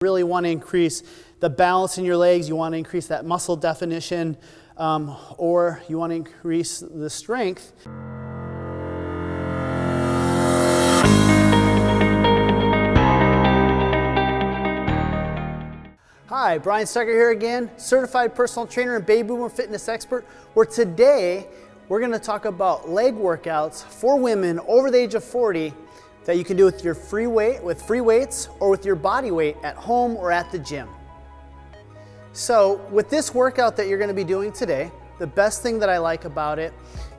Really want to increase the balance in your legs, you want to increase that muscle definition, or you want to increase the strength. Hi, Brian Stecker here again, certified personal trainer and baby boomer fitness expert, where today we're going to talk about leg workouts for women over the age of 40 that you can do with your free weights or with your body weight at home or at the gym. So with this workout that you're going to be doing today, the best thing that I like about it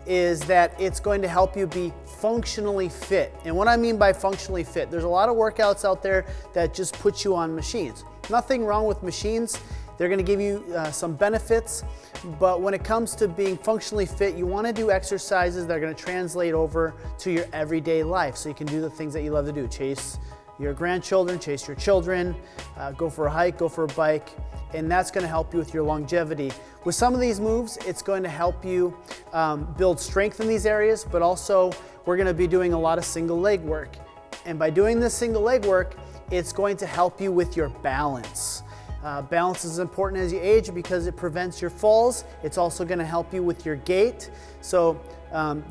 is that it's going to help you be functionally fit. And what I mean by functionally fit, there's a lot of workouts out there that just put you on machines. Nothing wrong with machines. They're going to give you some benefits, but when it comes to being functionally fit, you want to do exercises that are going to translate over to your everyday life, so you can do the things that you love to do. Chase your grandchildren, chase your children, go for a hike, go for a bike, and that's going to help you with your longevity. With some of these moves, it's going to help you build strength in these areas, but also we're going to be doing a lot of single leg work. And by doing this single leg work, it's going to help you with your balance. Balance is important as you age because it prevents your falls. It's also going to help you with your gait. So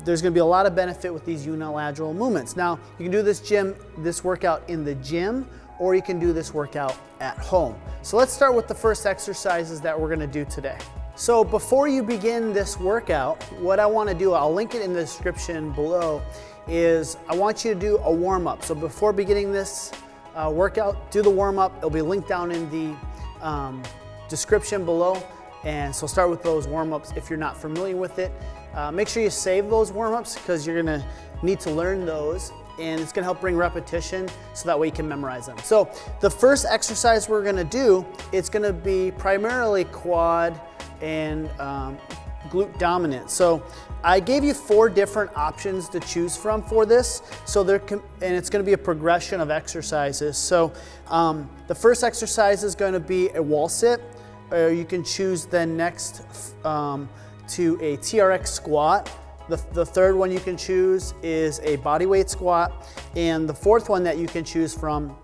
there's going to be a lot of benefit with these unilateral movements. Now, you can do this workout in the gym, or you can do this workout at home. So let's start with the first exercises that we're going to do today. So before you begin this workout, what I want to do, I'll link it in the description below, is I want you to do a warm-up. So before beginning this workout, do the warm-up. It'll be linked down in the description below, and so start with those warm-ups if you're not familiar with it. Make sure you save those warm-ups because you're gonna need to learn those, and it's gonna help bring repetition so that way you can memorize them. So the first exercise we're gonna do, it's gonna be primarily quad and glute dominant. So I gave you 4 different options to choose from for this. So and it's going to be a progression of exercises. So the first exercise is going to be a wall sit, or you can choose then next to a TRX squat. The third one you can choose is a bodyweight squat, and the fourth one that you can choose from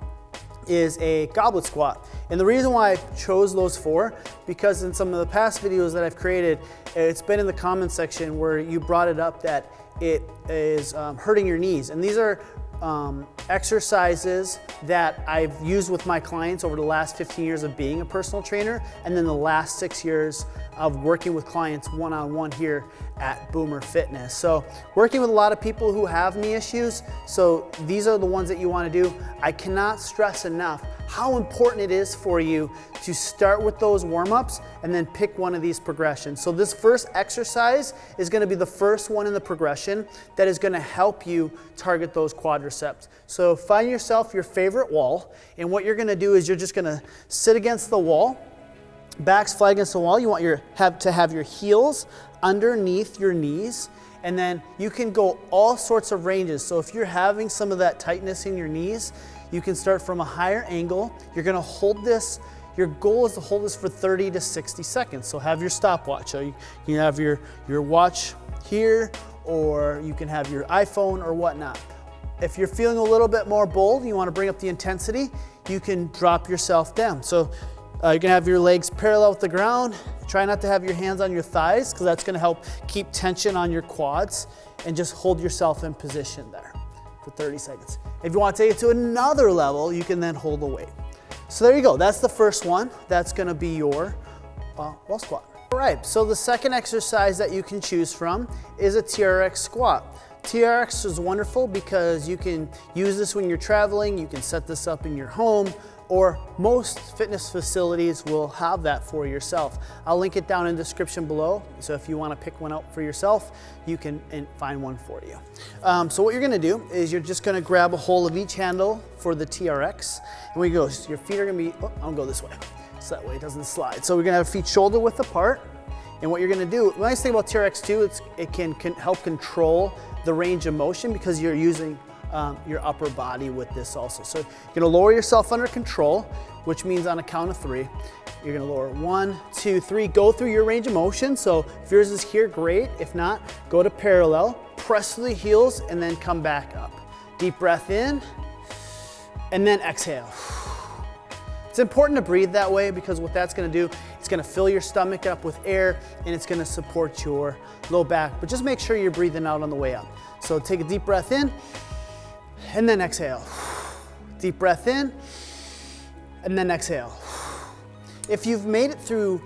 is a goblet squat. And the reason why I chose those 4, because in some of the past videos that I've created, it's been in the comment section where you brought it up that it is hurting your knees. And these are exercises that I've used with my clients over the last 15 years of being a personal trainer, and then the last 6 years of working with clients one-on-one here at Boomer Fitness. So working with a lot of people who have knee issues, so these are the ones that you want to do. I cannot stress enough how important it is for you to start with those warm-ups and then pick one of these progressions. So this first exercise is going to be the first one in the progression that is going to help you target those quadriceps. So find yourself your favorite wall, and what you're going to do is you're just going to sit against the wall, backs flat against the wall. You want to have your heels underneath your knees, and then you can go all sorts of ranges. So if you're having some of that tightness in your knees, you can start from a higher angle. You're going to hold this. Your goal is to hold this for 30 to 60 seconds. So have your stopwatch. So you can have your watch here, or you can have your iPhone or whatnot. If you're feeling a little bit more bold, you want to bring up the intensity, you can drop yourself down. So you can have your legs parallel with the ground. Try not to have your hands on your thighs, because that's going to help keep tension on your quads, and just hold yourself in position there for 30 seconds. If you want to take it to another level, you can then hold the weight. So there you go. That's the first one. That's going to be your wall squat. All right, so the second exercise that you can choose from is a TRX squat. TRX is wonderful because you can use this when you're traveling. You can set this up in your home, or most fitness facilities will have that for yourself. I'll link it down in the description below, so if you want to pick one out for yourself, you can find one for you. So what you're going to do is you're just going to grab a hold of each handle for the TRX, and we go. So your feet are going to be, I'll go this way, so that way it doesn't slide. So we're going to have feet shoulder width apart, and what you're going to do, the nice thing about TRX too, it can help control the range of motion because you're using your upper body with this also. So you're gonna lower yourself under control, which means on a count of 3, you're gonna lower 1, 2, 3, go through your range of motion. So if yours is here, great. If not, go to parallel, press through the heels, and then come back up. Deep breath in, and then exhale. It's important to breathe that way because what that's gonna do, it's gonna fill your stomach up with air and it's gonna support your low back, but just make sure you're breathing out on the way up. So take a deep breath in and then exhale. Deep breath in and then exhale. If you've made it through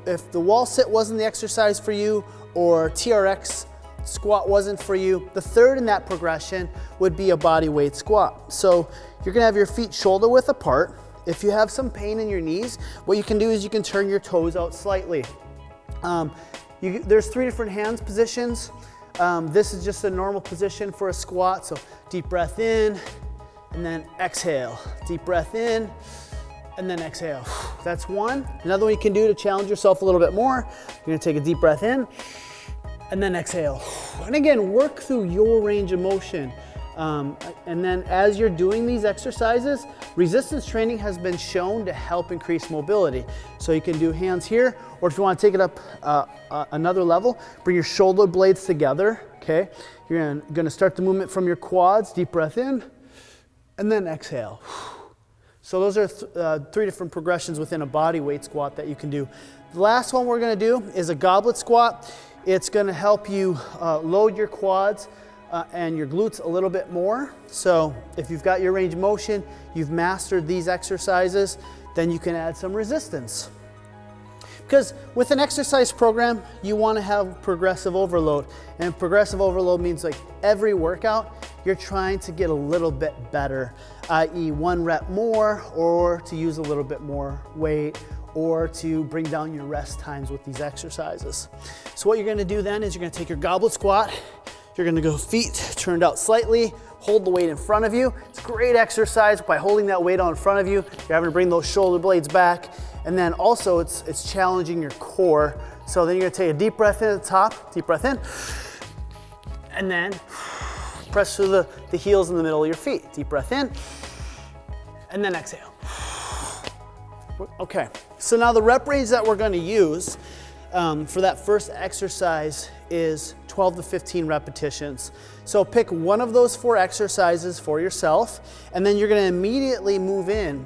if the wall sit wasn't the exercise for you or TRX squat wasn't for you, the third in that progression would be a body weight squat. So you're gonna have your feet shoulder width apart. If you have some pain in your knees, what you can do is you can turn your toes out slightly. There's 3 different hands positions. This is just a normal position for a squat. So deep breath in and then exhale. Deep breath in and then exhale. That's one. Another one you can do to challenge yourself a little bit more. You're gonna take a deep breath in and then exhale. And again, work through your range of motion. And then as you're doing these exercises, resistance training has been shown to help increase mobility. So you can do hands here, or if you want to take it up another level, bring your shoulder blades together, okay? You're gonna start the movement from your quads, deep breath in, and then exhale. So those are 3 different progressions within a body weight squat that you can do. The last one we're gonna do is a goblet squat. It's gonna help you load your quads and your glutes a little bit more. So if you've got your range of motion, you've mastered these exercises, then you can add some resistance. Because with an exercise program, you want to have progressive overload. And progressive overload means like every workout, you're trying to get a little bit better, i.e. 1 rep more, or to use a little bit more weight, or to bring down your rest times with these exercises. So what you're gonna do then is you're gonna take your goblet squat, you're gonna go feet turned out slightly, hold the weight in front of you. It's a great exercise by holding that weight out in front of you. You're having to bring those shoulder blades back. And then also it's challenging your core. So then you're gonna take a deep breath in at the top, deep breath in, and then press through the heels in the middle of your feet. Deep breath in, and then exhale. Okay, so now the rep range that we're gonna use for that first exercise is 12 to 15 repetitions. So pick one of those 4 exercises for yourself, and then you're gonna immediately move in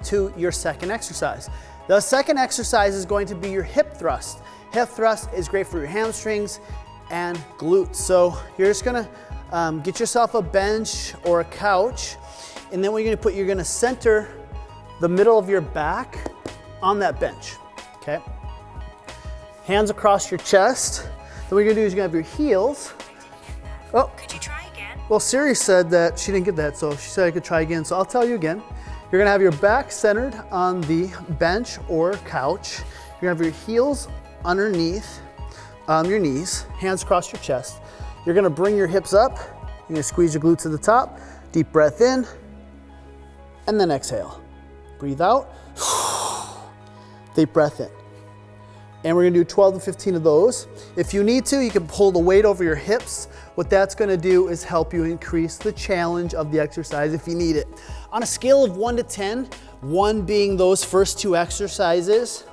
to your second exercise. The second exercise is going to be your hip thrust. Hip thrust is great for your hamstrings and glutes. So you're just gonna get yourself a bench or a couch, and then what you're gonna center the middle of your back on that bench, okay? Hands across your chest. Then what you're gonna do is you're gonna have your heels. Oh. Could you try again? Well, Siri said that she didn't get that, so she said I could try again, so I'll tell you again. You're gonna have your back centered on the bench or couch. You're gonna have your heels underneath your knees, hands across your chest. You're gonna bring your hips up. You're gonna squeeze your glutes to the top. Deep breath in, and then exhale. Breathe out. Deep breath in. And we're gonna do 12 to 15 of those. If you need to, you can pull the weight over your hips. What that's gonna do is help you increase the challenge of the exercise if you need it. On a scale of 1 to 10, 1 being those first 2 exercises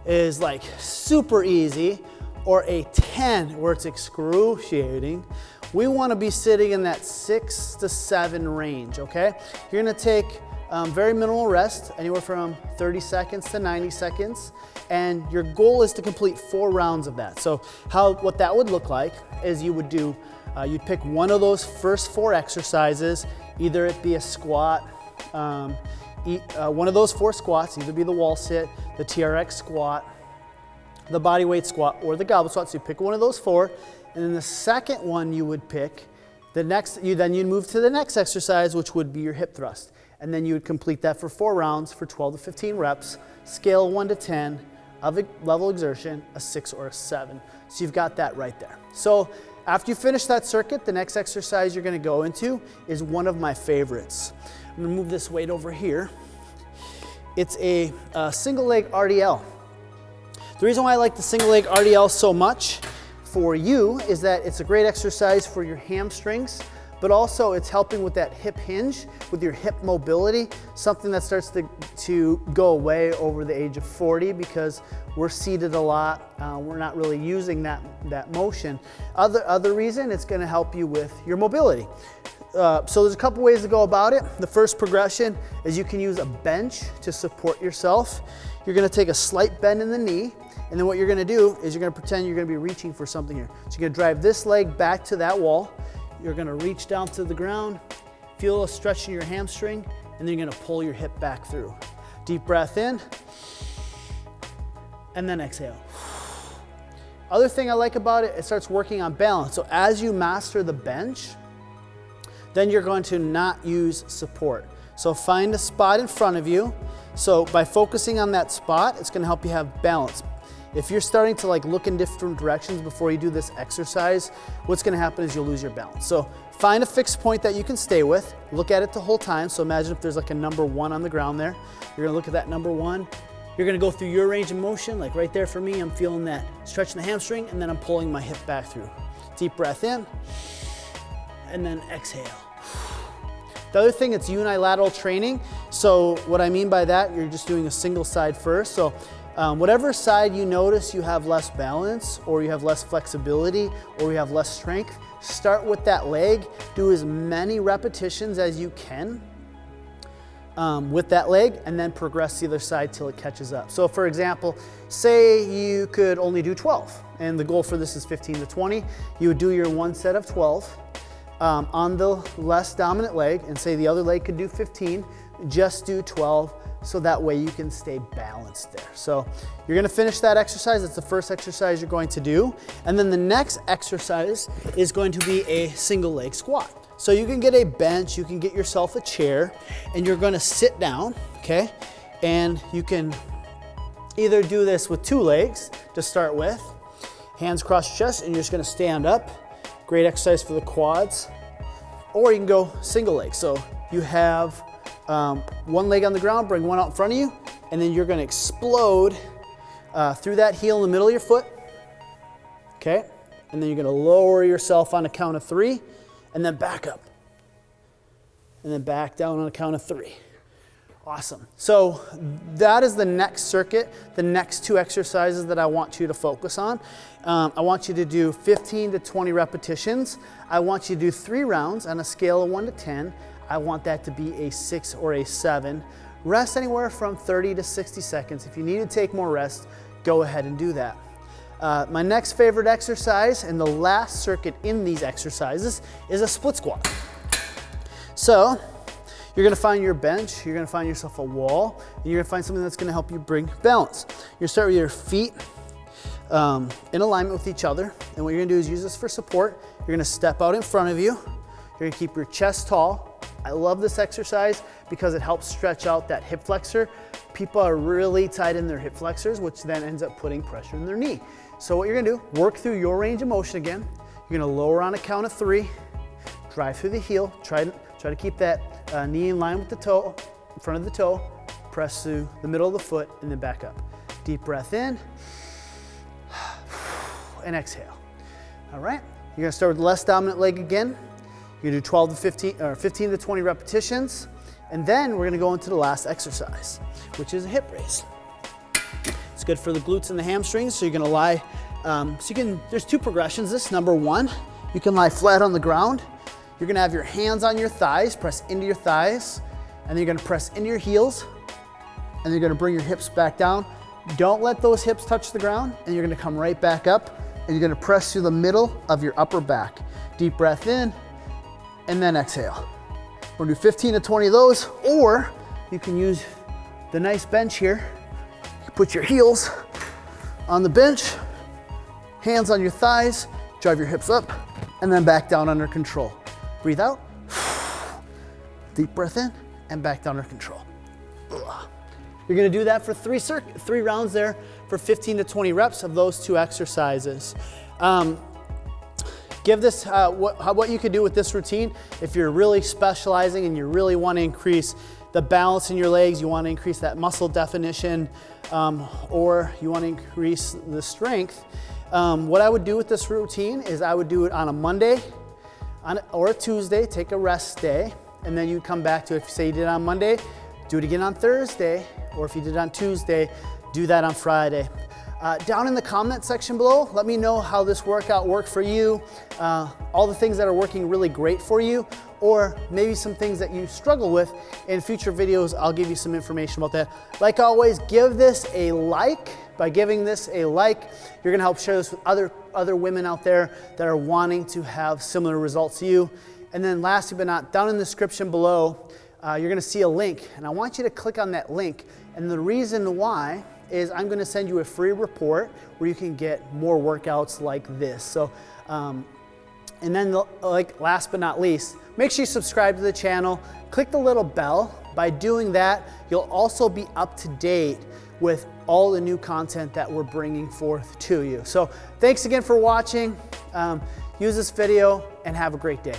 is like super easy, or a 10 where it's excruciating, we wanna be sitting in that 6 to 7 range, okay? You're gonna take very minimal rest, anywhere from 30 seconds to 90 seconds. And your goal is to complete 4 rounds of that. So what that would look like is you would do, you'd pick one of those first 4 exercises, either it be a squat, one of those 4 squats, either be the wall sit, the TRX squat, the body weight squat, or the goblet squat. So you pick one of those 4, and then the second one you would pick, then you'd move to the next exercise, which would be your hip thrust. And then you would complete that for 4 rounds for 12 to 15 reps, scale 1 to 10 of level exertion, a 6 or a 7. So you've got that right there. So after you finish that circuit, the next exercise you're gonna go into is one of my favorites. I'm gonna move this weight over here. It's a single leg RDL. The reason why I like the single leg RDL so much for you is that it's a great exercise for your hamstrings, but also it's helping with that hip hinge, with your hip mobility, something that starts to go away over the age of 40 because we're seated a lot. We're not really using that motion. Other reason, it's gonna help you with your mobility. So there's a couple ways to go about it. The first progression is you can use a bench to support yourself. You're gonna take a slight bend in the knee, and then what you're gonna do is you're gonna pretend you're gonna be reaching for something here. So you're gonna drive this leg back to that wall. You're gonna reach down to the ground, feel a stretch in your hamstring, and then you're gonna pull your hip back through. Deep breath in, and then exhale. Other thing I like about it, it starts working on balance. So as you master the bench, then you're going to not use support. So find a spot in front of you. So by focusing on that spot, it's gonna help you have balance. If you're starting to like look in different directions before you do this exercise, what's gonna happen is you'll lose your balance. So find a fixed point that you can stay with, look at it the whole time. So imagine if there's like a number 1 on the ground there. You're gonna look at that number 1. You're gonna go through your range of motion, like right there for me, I'm feeling that stretch in the hamstring, and then I'm pulling my hip back through. Deep breath in, and then exhale. The other thing, it's unilateral training. So what I mean by that, you're just doing a single side first. So whatever side you notice you have less balance, or you have less flexibility, or you have less strength, start with that leg. Do as many repetitions as you can with that leg, and then progress the other side till it catches up. So for example, say you could only do 12, and the goal for this is 15 to 20. You would do your 1 set of 12 on the less dominant leg, and say the other leg could do 15, just do 12, so that way you can stay balanced there. So you're gonna finish that exercise. It's the first exercise you're going to do. And then the next exercise is going to be a single leg squat. So you can get a bench, you can get yourself a chair, and you're gonna sit down, okay? And you can either do this with 2 legs to start with, hands across your chest, and you're just gonna stand up. Great exercise for the quads. Or you can go single leg. So you have 1 leg on the ground, bring 1 out in front of you, and then you're gonna explode through that heel in the middle of your foot, okay? And then you're gonna lower yourself on a count of 3, and then back up. And then back down on a count of 3. Awesome. So that is the next circuit, the next 2 exercises that I want you to focus on. I want you to do 15 to 20 repetitions. I want you to do 3 rounds on a scale of 1 to 10. I want that to be a 6 or a 7. Rest anywhere from 30 to 60 seconds. If you need to take more rest, go ahead and do that. My next favorite exercise, and the last circuit in these exercises, is a split squat. So you're gonna find your bench, you're gonna find yourself a wall, and you're gonna find something that's gonna help you bring balance. You're gonna start with your feet in alignment with each other, and what you're gonna do is use this for support. You're gonna step out in front of you. You're gonna keep your chest tall. I love this exercise because it helps stretch out that hip flexor. People are really tight in their hip flexors, which then ends up putting pressure in their knee. So what you're gonna do, work through your range of motion again. You're gonna lower on a count of 3, drive through the heel, try to keep that knee in line with the toe, in front of the toe, press through the middle of the foot, and then back up. Deep breath in, and exhale. All right, you're gonna start with the less dominant leg again. You're gonna do 12 to 15, or 15 to 20 repetitions, and then we're gonna go into the last exercise, which is a hip raise. It's good for the glutes and the hamstrings, so you're gonna lie, there's 2 progressions. This, number 1, you can lie flat on the ground. You're gonna have your hands on your thighs, press into your thighs, and then you're gonna press into your heels, and you're gonna bring your hips back down. Don't let those hips touch the ground, and you're gonna come right back up, and you're gonna press through the middle of your upper back. Deep breath in, and then exhale. We're gonna do 15 to 20 of those, or you can use the nice bench here. You put your heels on the bench, hands on your thighs, drive your hips up, and then back down under control. Breathe out, deep breath in, and back down under control. You're gonna do that for 3 rounds there for 15 to 20 reps of those 2 exercises. Give this, what you could do with this routine, if you're really specializing and you really wanna increase the balance in your legs, you wanna increase that muscle definition, or you wanna increase the strength, what I would do with this routine is I would do it on a Monday or a Tuesday, take a rest day, and then you come back to it. If you say you did it on Monday, do it again on Thursday, or if you did it on Tuesday, do that on Friday. Down in the comment section below, let me know how this workout worked for you, all the things that are working really great for you, or maybe some things that you struggle with. In future videos, I'll give you some information about that. Like always, give this a like. By giving this a like, you're gonna help share this with other women out there that are wanting to have similar results to you. And then lastly but not, down in the description below, you're gonna see a link, and I want you to click on that link. And the reason why is I'm gonna send you a free report where you can get more workouts like this. So, and then last but not least, make sure you subscribe to the channel, click the little bell. By doing that, you'll also be up to date with all the new content that we're bringing forth to you. So thanks again for watching. Use this video and have a great day.